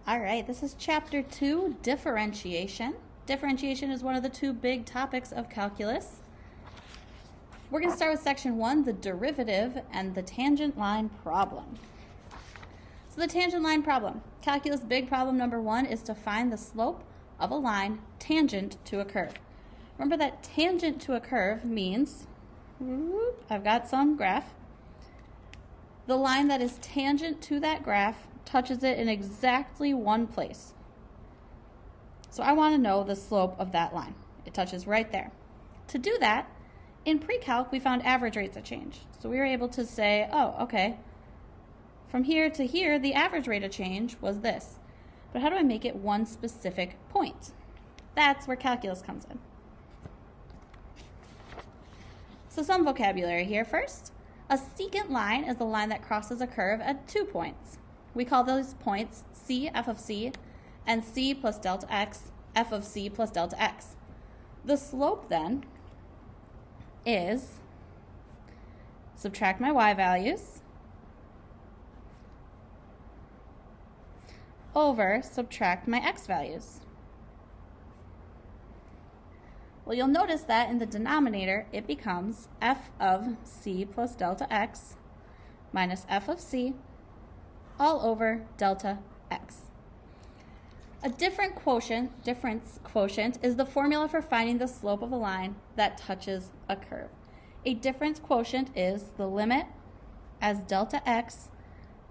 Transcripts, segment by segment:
All right, this is chapter 2, differentiation. Differentiation is one of the two big topics of calculus. We're going to start with section 1, the derivative and the tangent line problem. So the tangent line problem. Calculus big problem number 1 is to find the slope of a line tangent to a curve. Remember that tangent to a curve means, I've got some graph. The line that is tangent to that graph touches it in exactly one place. So I want to know the slope of that line. It touches right there. To do that, in pre-calc, we found average rates of change. So we were able to say, oh, okay, from here to here, the average rate of change was this. But how do I make it one specific point? That's where calculus comes in. So some vocabulary here first. A secant line is the line that crosses a curve at 2 points. We call those points C, f of c, and c plus delta x, f of c plus delta x. The slope then is, subtract my y values, over subtract my x values. Well, you'll notice that in the denominator, it becomes f of c plus delta x minus f of c all over delta x. A difference quotient is the formula for finding the slope of a line that touches a curve. A difference quotient is the limit as delta x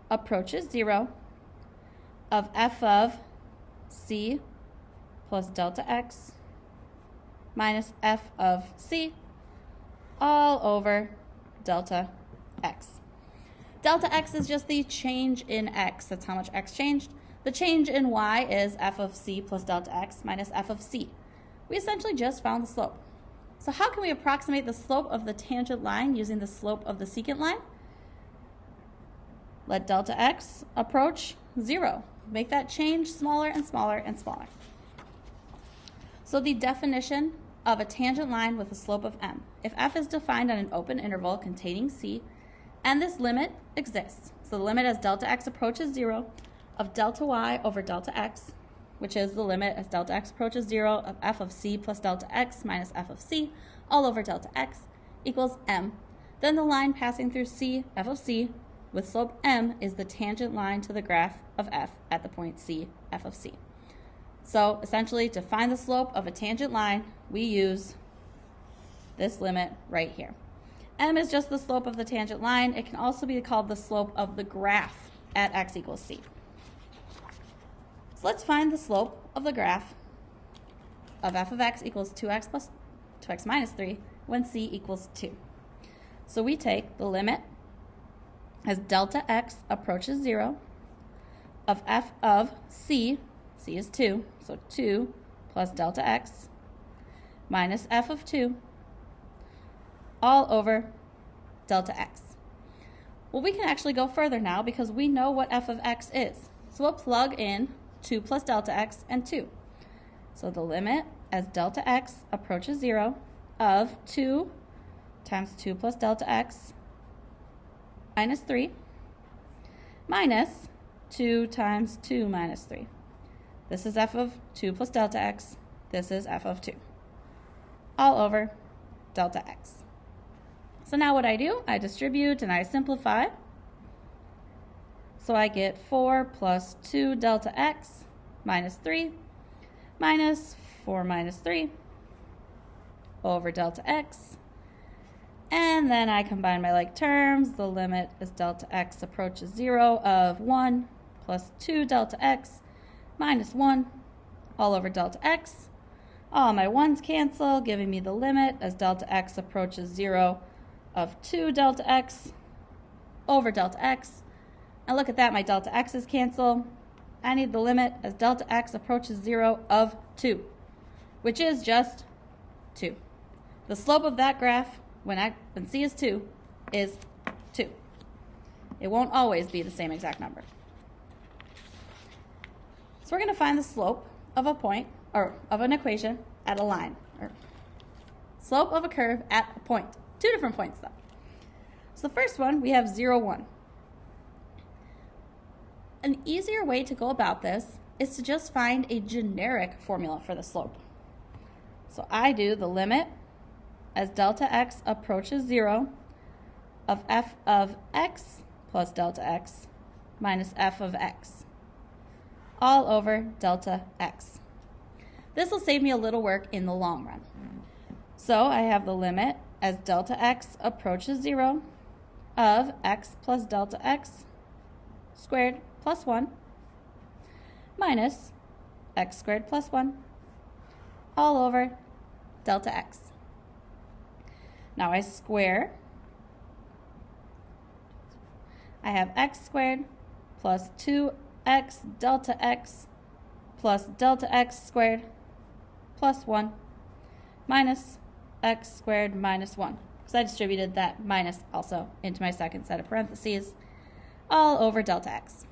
approaches 0 of f of c plus delta x minus f of c all over delta x. Delta x is just the change in x. That's how much x changed. The change in y is f of c plus delta x minus f of c. We essentially just found the slope. So how can we approximate the slope of the tangent line using the slope of the secant line? Let delta x approach 0. Make that change smaller and smaller and smaller. So the definition of a tangent line with a slope of m. If f is defined on an open interval containing c, and this limit exists, so the limit as delta x approaches 0 of delta y over delta x, which is the limit as delta x approaches 0 of f of c plus delta x minus f of c all over delta x equals m, then the line passing through c, f of c, with slope m is the tangent line to the graph of f at the point c, f of c. So essentially, to find the slope of a tangent line, we use this limit right here. M is just the slope of the tangent line. It can also be called the slope of the graph at x equals c. So let's find the slope of the graph of f of x equals 2x minus 3 when c equals 2. So we take the limit as delta x approaches 0 of f of c is 2, so 2 plus delta x minus f of 2 all over delta x. Well, we can actually go further now because we know what f of x is. So we'll plug in 2 plus delta x and 2. So the limit as delta x approaches 0 of 2 times 2 plus delta x minus 3 minus 2 times 2 minus 3. This is f of 2 plus delta x. This is f of 2 all over delta x. So now what I do, I distribute and I simplify. So I get 4 plus 2 delta x minus 3 minus 4 minus 3 over delta x. And then I combine my like terms. The limit as delta x approaches 0 of 1 plus 2 delta x minus 1 all over delta x. All my 1's cancel, giving me the limit as delta x approaches 0 of 2 delta x over delta x. And look at that, my delta x's cancel. I need the limit as delta x approaches 0 of 2, which is just 2. The slope of that graph when c is 2 is 2. It won't always be the same exact number. So we're going to find the slope of a point, or of an equation at a line, or slope of a curve at a point. 2 different points though. So the first one, we have 0, 1. An easier way to go about this is to just find a generic formula for the slope. So I do the limit as delta x approaches 0 of f of x plus delta x minus f of x, all over delta x. This will save me a little work in the long run. So I have the limit as delta x approaches 0 of x plus delta x squared plus 1 minus x squared plus 1 all over delta x. Now I square. I have x squared plus 2x delta x plus delta x squared plus 1 minus x squared minus 1, because I distributed that minus also into my second set of parentheses, all over delta x.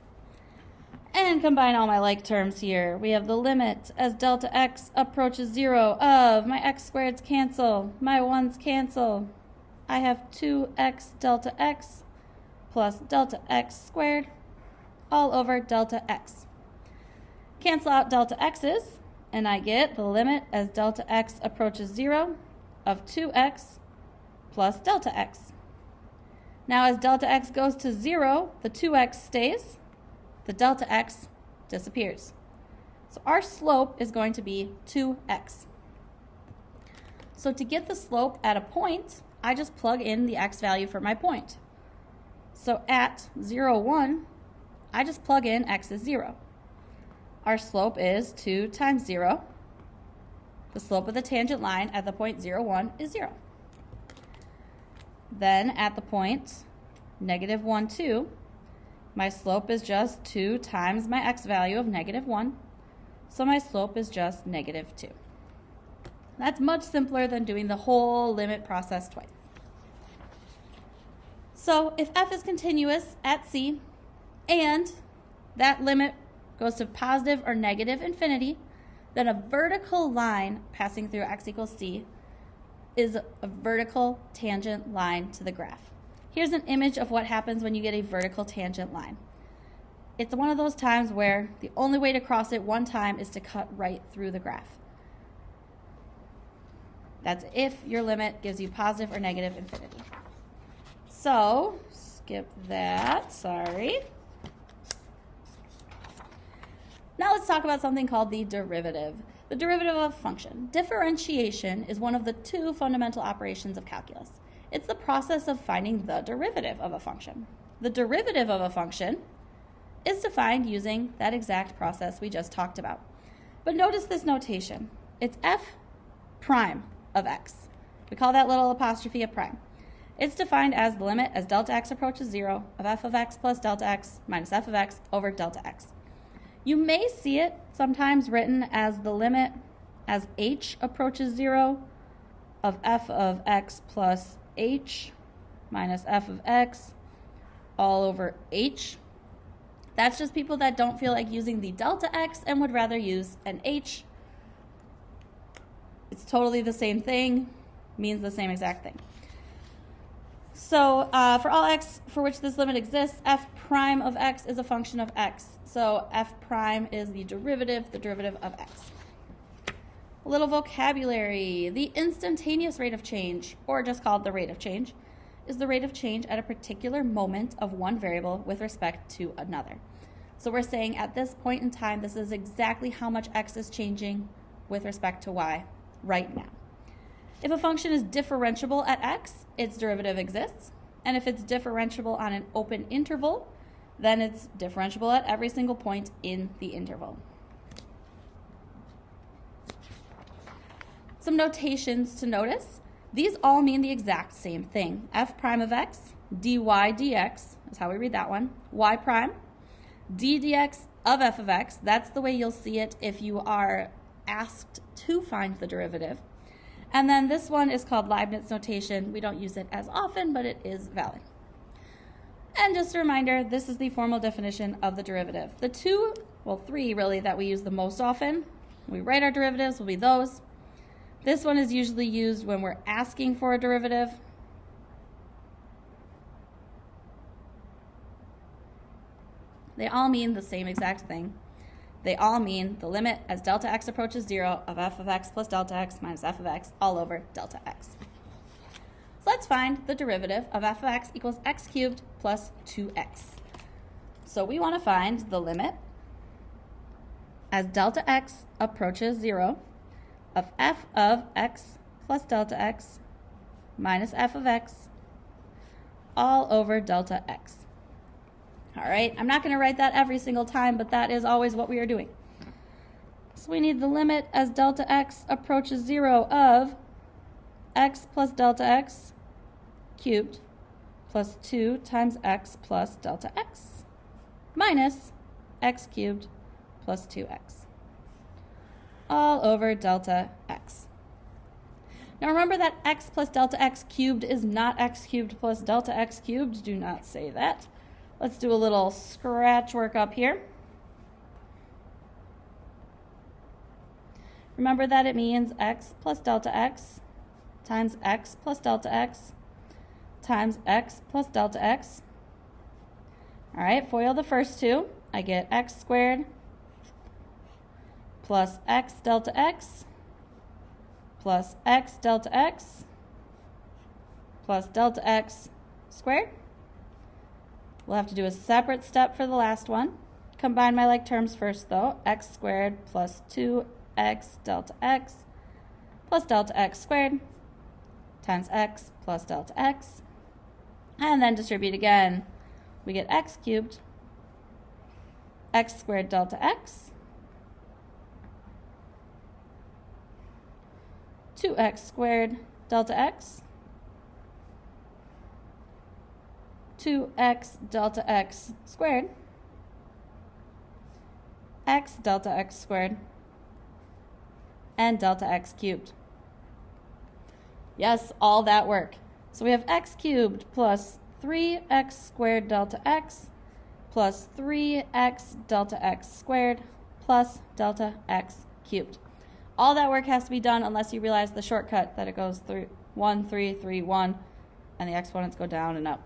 And combine all my like terms here. We have the limit as delta x approaches 0 of my x squareds cancel, my 1's cancel. I have 2x delta x plus delta x squared all over delta x. Cancel out delta x's, and I get the limit as delta x approaches 0 of 2x plus delta x. Now as delta x goes to 0, the 2x stays, the delta x disappears. So our slope is going to be 2x. So to get the slope at a point, I just plug in the x value for my point. So at 0, 1, I just plug in x is 0. Our slope is 2 times 0. The slope of the tangent line at the point 0, 1 is 0. Then at the point negative 1, 2, my slope is just 2 times my x value of negative 1. So my slope is just negative 2. That's much simpler than doing the whole limit process twice. So if f is continuous at c, and that limit goes to positive or negative infinity, then a vertical line passing through x equals c is a vertical tangent line to the graph. Here's an image of what happens when you get a vertical tangent line. It's one of those times where the only way to cross it one time is to cut right through the graph. That's if your limit gives you positive or negative infinity. So, skip that, sorry. Now let's talk about something called the derivative. The derivative of a function. Differentiation is one of the two fundamental operations of calculus. It's the process of finding the derivative of a function. The derivative of a function is defined using that exact process we just talked about. But notice this notation. It's f prime of x. We call that little apostrophe a prime. It's defined as the limit as delta x approaches 0 of f of x plus delta x minus f of x over delta x. You may see it sometimes written as the limit as h approaches 0 of f of x plus h minus f of x all over h. That's just people that don't feel like using the delta x and would rather use an h. It's totally the same thing, means the same exact thing. So for all x for which this limit exists, f prime of x is a function of x. So f prime is the derivative of x. A little vocabulary. The instantaneous rate of change, or just called the rate of change, is the rate of change at a particular moment of one variable with respect to another. So we're saying at this point in time, this is exactly how much x is changing with respect to y right now. If a function is differentiable at x, its derivative exists. And if it's differentiable on an open interval, then it's differentiable at every single point in the interval. Some notations to notice. These all mean the exact same thing. F prime of x, dy dx, is how we read that one. Y prime, d dx of f of x. That's the way you'll see it if you are asked to find the derivative. And then this one is called Leibniz notation. We don't use it as often, but it is valid. And just a reminder, this is the formal definition of the derivative. The three really that we use the most often, we write our derivatives, will be those. This one is usually used when we're asking for a derivative. They all mean the same exact thing. they all mean the limit as delta x approaches 0 of f of x plus delta x minus f of x all over delta x. So let's find the derivative of f of x equals x cubed plus 2x. So we want to find the limit as delta x approaches 0 of f of x plus delta x minus f of x all over delta x. All right, I'm not going to write that every single time, but that is always what we are doing. So we need the limit as delta x approaches 0 of x plus delta x cubed plus 2 times x plus delta x minus x cubed plus 2x all over delta x. Now remember that x plus delta x cubed is not x cubed plus delta x cubed. Do not say that. Let's do a little scratch work up here. Remember that it means x plus delta x times x plus delta x times x plus delta x. All right, FOIL the first two. I get x squared plus x delta x plus x delta x plus delta x squared. We'll have to do a separate step for the last one. Combine my like terms first though. X squared plus 2x delta x plus delta x squared times x plus delta x. And then distribute again. We get x cubed, x squared delta x, 2x squared delta x, 2x delta x squared, x delta x squared, and delta x cubed. Yes, all that work. So we have x cubed plus 3x squared delta x plus 3x delta x squared plus delta x cubed. All that work has to be done unless you realize the shortcut that it goes through 1, 3, 3, 1, and the exponents go down and up.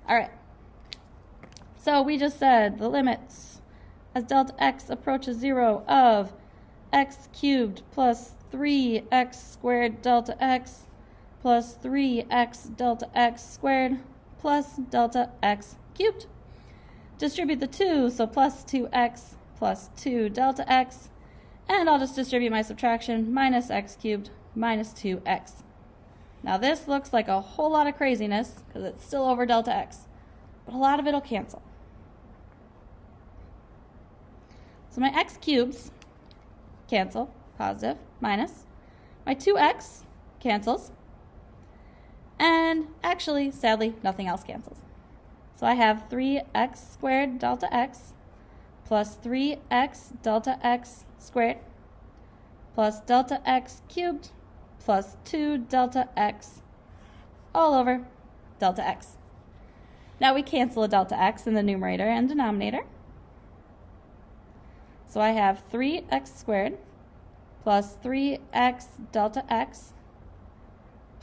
All right, so we just said the limits as delta x approaches 0 of x cubed plus 3x squared delta x plus 3x delta x squared plus delta x cubed. Distribute the 2, so plus 2x plus 2 delta x, and I'll just distribute my subtraction, minus x cubed minus 2x. Now this looks like a whole lot of craziness because it's still over delta x, but a lot of it will cancel. So my x cubes cancel, positive, minus. My 2x cancels, and actually, sadly, nothing else cancels. So I have 3x squared delta x plus 3x delta x squared plus delta x cubed plus 2 delta x all over delta x. Now we cancel a delta x in the numerator and denominator. So I have 3x squared plus 3x delta x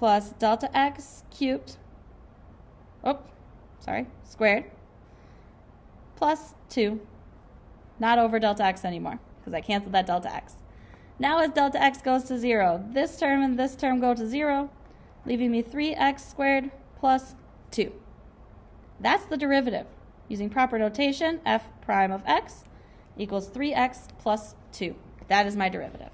plus delta x cubed, squared, plus 2, not over delta x anymore because I canceled that delta x. Now as delta x goes to 0, this term and this term go to 0, leaving me 3x squared plus 2. That's the derivative. Using proper notation, f prime of x equals 3x plus 2. That is my derivative.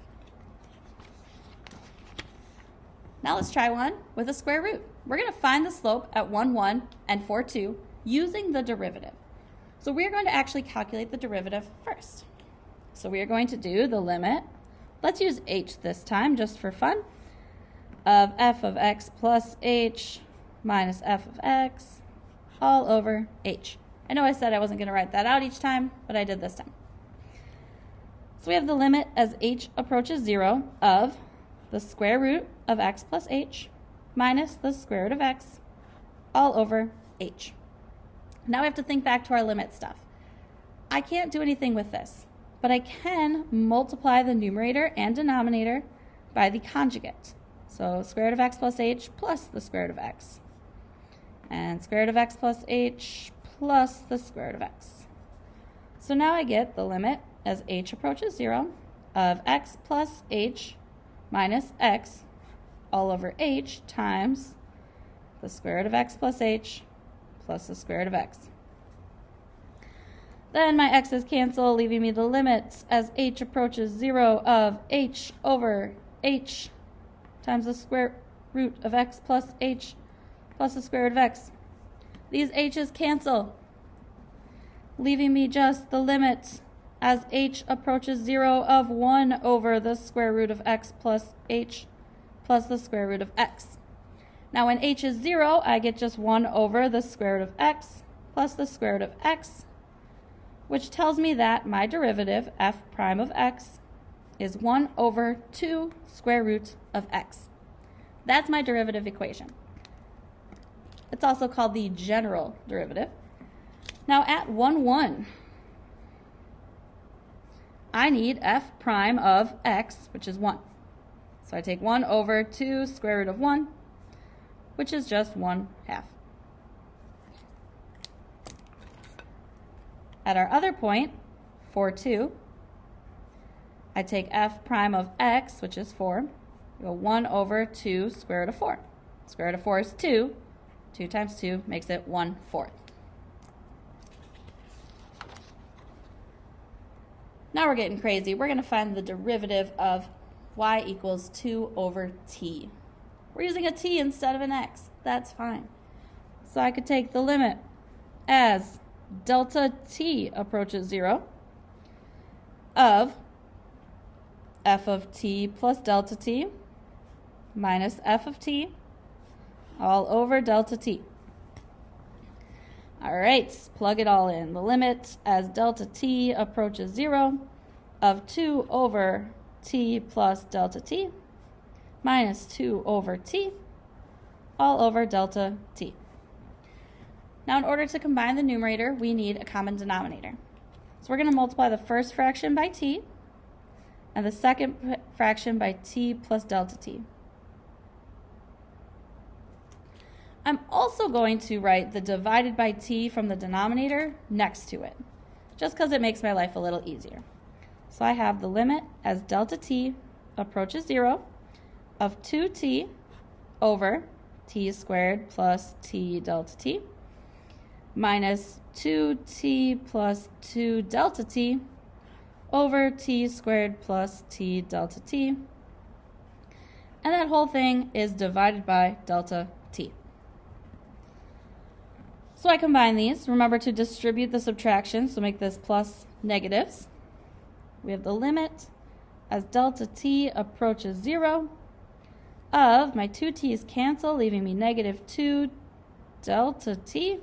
Now let's try one with a square root. We're going to find the slope at 1, 1 and 4, 2 using the derivative. So we're going to actually calculate the derivative first. So we are going to do the limit, let's use h this time just for fun, of f of x plus h minus f of x all over h. I know I said I wasn't going to write that out each time, but I did this time. So we have the limit as h approaches 0 of the square root of x plus h minus the square root of x all over h. Now we have to think back to our limit stuff. I can't do anything with this, but I can multiply the numerator and denominator by the conjugate. So square root of x plus h plus the square root of x, and square root of x plus h plus the square root of x. So now I get the limit as h approaches 0 of x plus h minus x all over h times the square root of x plus h plus the square root of x. Then my x's cancel, leaving me the limit as h approaches 0 of h over h times the square root of x plus h plus the square root of x. These h's cancel, leaving me just the limit as h approaches 0 of 1 over the square root of x plus h plus the square root of x. Now when h is 0, I get just 1 over the square root of x plus the square root of x, which tells me that my derivative, f prime of x, is 1 over 2 square root of x. That's my derivative equation. It's also called the general derivative. Now at 1, 1, I need f prime of x, which is 1. So I take 1 over 2 square root of 1, which is just 1/2. At our other point, 4, 2, I take f prime of x, which is 4, go 1 over 2 square root of 4. Square root of 4 is 2. 2 times 2 makes it 1/4. Now we're getting crazy. We're going to find the derivative of y equals 2 over t. We're using a t instead of an x. That's fine. So I could take the limit as delta t approaches 0 of f of t plus delta t minus f of t all over delta t. All right, plug it all in. The limit as delta t approaches 0 of 2 over t plus delta t minus 2 over t all over delta t. Now in order to combine the numerator, we need a common denominator. So we're going to multiply the first fraction by t and the second fraction by t plus delta t. I'm also going to write the divided by t from the denominator next to it, just because it makes my life a little easier. So I have the limit as delta t approaches 0 of 2t over t squared plus t delta t minus 2t plus 2 delta t over t squared plus t delta t. And that whole thing is divided by delta t. So I combine these. Remember to distribute the subtraction, so make this plus negatives. We have the limit as delta t approaches 0 of, my 2 t's cancel, leaving me negative 2 delta t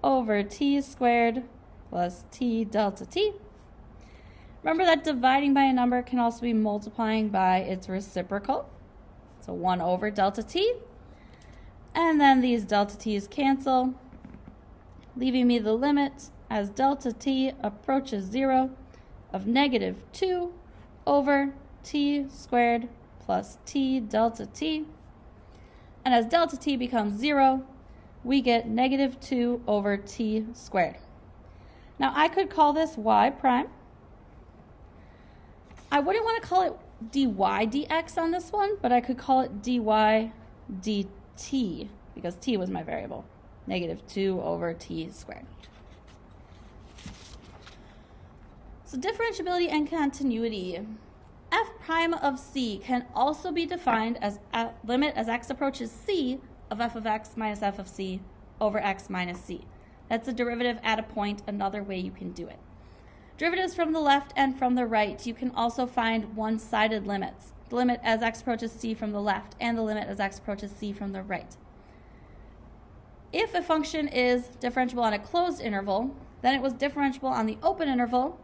over t squared plus t delta t. Remember that dividing by a number can also be multiplying by its reciprocal. So 1 over delta t. And then these delta t's cancel, leaving me the limit as delta t approaches 0 of negative 2 over t squared plus t delta t. And as delta t becomes 0, we get negative 2 over t squared. Now I could call this y prime. I wouldn't want to call it dy dx on this one, but I could call it dy dt because t was my variable. Negative 2 over t squared. So differentiability and continuity. F prime of c can also be defined as a limit as x approaches c of f of x minus f of c over x minus c. That's a derivative at a point, another way you can do it. Derivatives from the left and from the right, you can also find one-sided limits. The limit as x approaches c from the left and the limit as x approaches c from the right. If a function is differentiable on a closed interval, then it was differentiable on the open interval,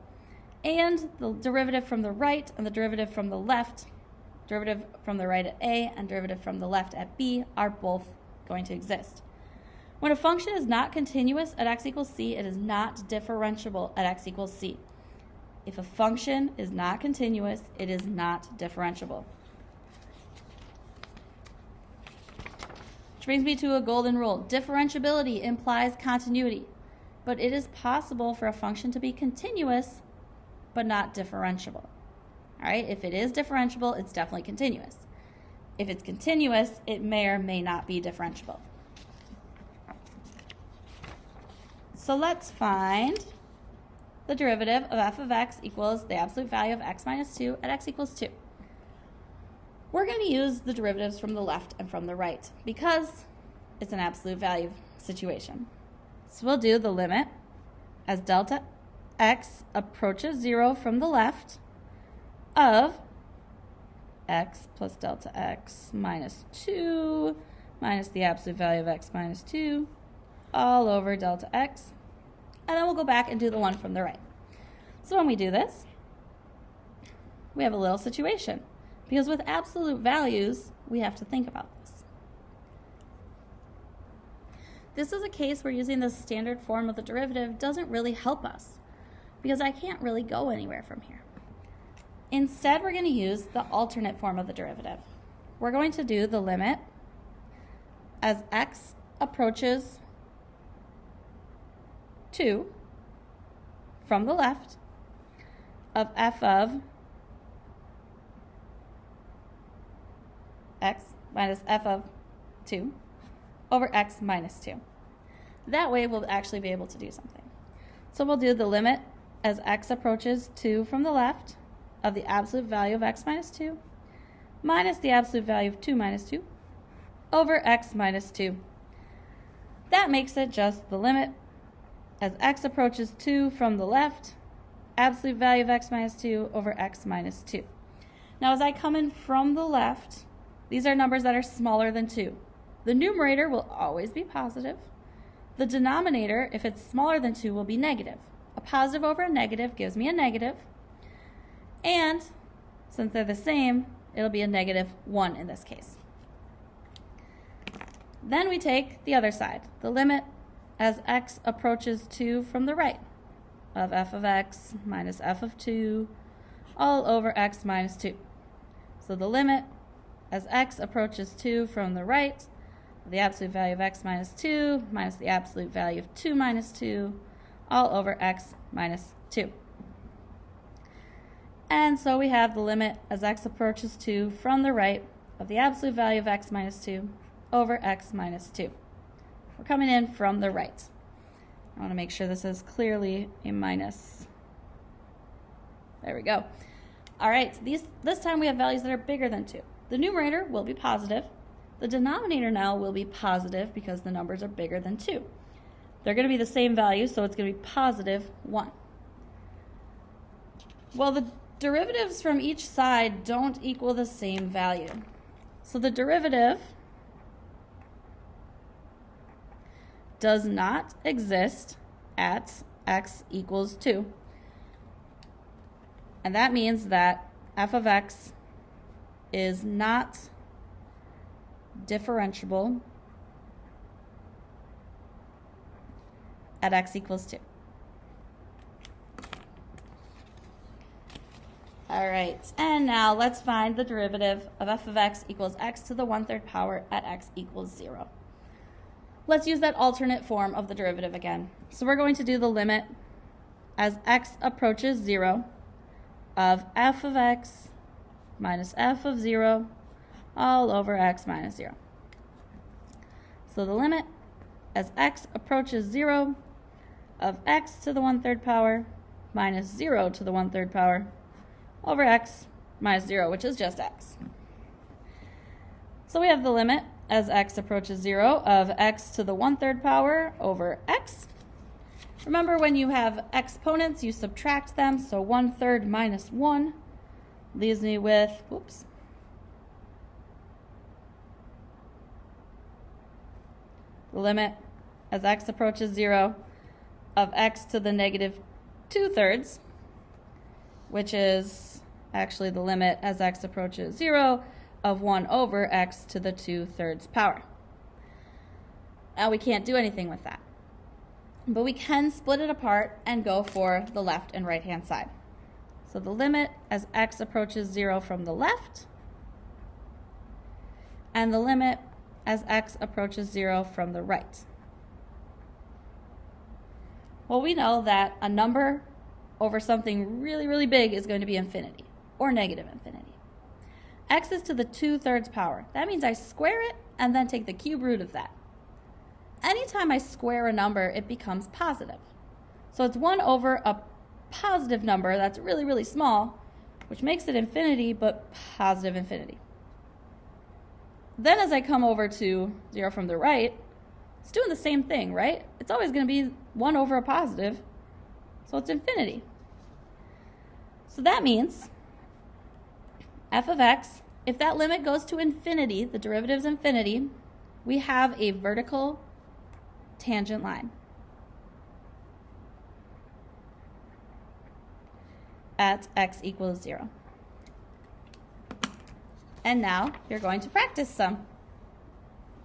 and the derivative from the right and the derivative from the left, derivative from the right at a and derivative from the left at b, are both going to exist. When a function is not continuous at x equals c, it is not differentiable at x equals c. If a function is not continuous, it is not differentiable. Which brings me to a golden rule. Differentiability implies continuity. but it is possible for a function to be continuous but not differentiable. All right, if it is differentiable, it's definitely continuous. If it's continuous, it may or may not be differentiable. So let's find the derivative of f of x equals the absolute value of x minus 2 at x equals 2. We're going to use the derivatives from the left and from the right because it's an absolute value situation. So we'll do the limit as delta x approaches 0 from the left of x plus delta x minus 2 minus the absolute value of x minus 2 all over delta x. And then we'll go back and do the one from the right. So when we do this, we have a little situation because with absolute values, we have to think about this. This is a case where using the standard form of the derivative doesn't really help us because I can't really go anywhere from here. Instead, we're going to use the alternate form of the derivative. We're going to do the limit as x approaches 2 from the left of f of x minus f of 2 over x minus 2. That way we'll actually be able to do something. So we'll do the limit as x approaches 2 from the left of the absolute value of x minus 2 minus the absolute value of 2 minus 2 over x minus 2. That makes it just the limit as x approaches 2 from the left, absolute value of x minus 2 over x minus 2. Now as I come in from the left, these are numbers that are smaller than 2. The numerator will always be positive. The denominator, if it's smaller than 2, will be negative. A positive over a negative gives me a negative. And since they're the same, it'll be a negative 1 in this case. Then we take the other side, the limit as x approaches 2 from the right of f of x minus f of 2 all over x minus 2. So the limit as x approaches 2 from the right, the absolute value of x minus 2 minus the absolute value of 2 minus 2 all over x minus 2. And so we have the limit as x approaches 2 from the right of the absolute value of x minus 2 over x minus 2. We're coming in from the right. I want to make sure this is clearly a minus. There we go. All right, so this time we have values that are bigger than 2. The numerator will be positive. The denominator now will be positive because the numbers are bigger than 2. They're going to be the same value, so it's going to be positive 1. Well, the derivatives from each side don't equal the same value. So the derivative does not exist at x equals 2. And that means that f of x is not differentiable at x equals 2. All right, and now let's find the derivative of f of x equals x to the 1/3 power at x equals 0. Let's use that alternate form of the derivative again. So we're going to do the limit as x approaches 0 of f of x minus f of 0 all over x minus 0. So the limit as x approaches 0 of x to the 1/3 power minus 0 to the 1/3 power over x minus 0, which is just x. So we have the limit as x approaches 0 of x to the 1/3 power over x. Remember, when you have exponents, you subtract them, so 1/3 minus 1 leaves me with, the limit as x approaches 0 of x to the negative 2/3, which is actually the limit as x approaches 0 of 1 over x to the 2/3 power. Now we can't do anything with that, but we can split it apart and go for the left and right hand side. So the limit as x approaches 0 from the left, and the limit as x approaches 0 from the right. Well, we know that a number over something really, really big is going to be infinity, or negative infinity. X is to the 2/3 power. That means I square it and then take the cube root of that. Anytime I square a number, it becomes positive. So it's 1 over a positive number that's really, really small, which makes it infinity, but positive infinity. Then as I come over to 0 from the right, it's doing the same thing, right? It's always going to be 1 over a positive, so it's infinity. So that means f of x, if that limit goes to infinity, the derivative is infinity, we have a vertical tangent line at x equals 0. And now you're going to practice some.